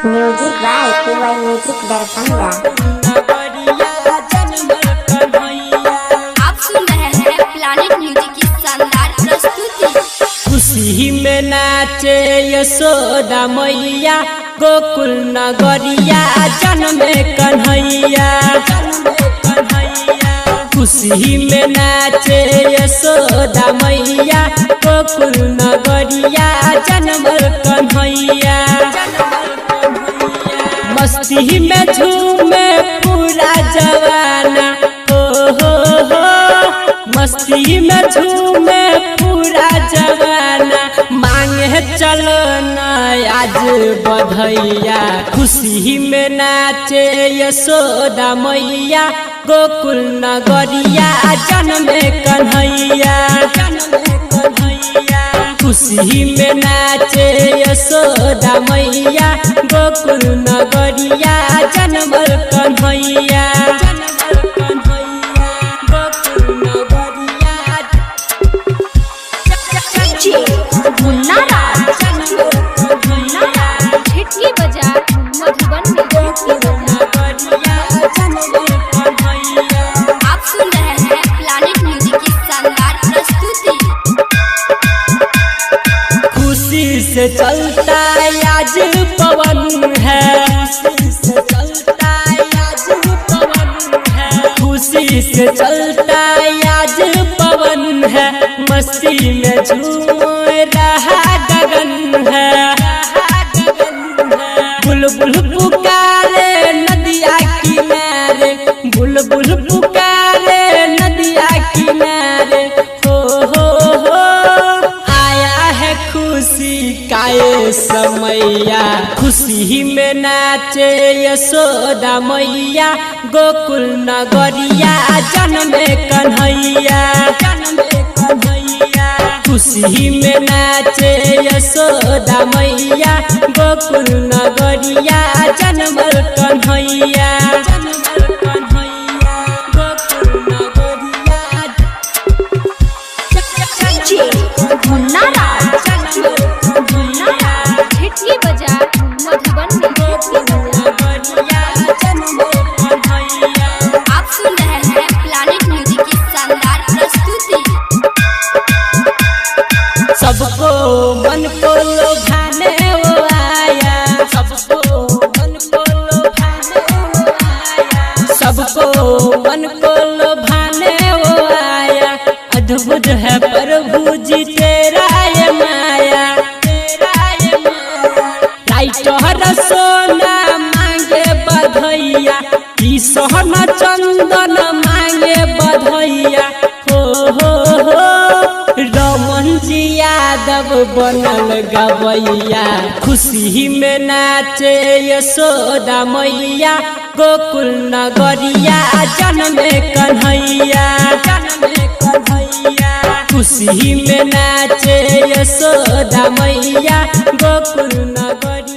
Music by KY music Darbhanga. आप सुन रहे हैं प्लानिट म्यूजिक की शानदार प्रस्तुति। खुशी में नाचे यशोदा मैया, गोकुल नगरिया जन्मे कन्हैया। खुशी में नाचे यशोदा मैया, गोकुल नगरिया जन्मल कन्हैया। मस्ती में झूमे पूरा जवाना, हो मस्ती में झूमे पूरा जवाना। मांगे चलो न आज बधैया, खुशी में नाचे यशोदा मैया, गोकुल नगरिया जन्मे कन्हैया। खुशी में नाचे यशोदा मैया, गोकुल नगरिया जन्मल कन्हैया। छिटकी बाजार मधुबन में। आप सुन रहे हैं प्लानिट म्यूजिक की शानदार प्रस्तुति। खुशी से चलता आज पवन है, खुशी से चलता आज पवन है। मस्ती में झूम रहा गगन है। बुलबुल पुकारे नदिया किनारे, बुलबुल पुकारे नदिया किनारे। हो आया है खुशी का ये समैया। खुशी में नाचे यशोदा मैया, गोकुल नगरिया जन्मे कन्हैया। खुशी में नाचे यशोदा मैया, गोकुल नगरिया जन्मल कन्हैया। छिटकी बाजार मधुबन में। आप सुन रहे हैं प्लानिट म्यूजिक की शानदार प्रस्तुति। सबको मन को लुभाने वो आया, सबको मन को लुभाने वो आया, सबको मन को लुभाने वो आया। अद्भुत है प्रभु जी तेरा ये माया, तेरा ये माया। लाइटर सोना मांगे बधैया, ई सोना चंदन मांगे बधैया। हो रमन जी यादव बनल गवैया। खुशी में नाचे यशोदा मैया, गोकुल नगरिया जन्मे कन्हैया। खुशी में नाचे यशोदा मैया, गोकुल नगरिया।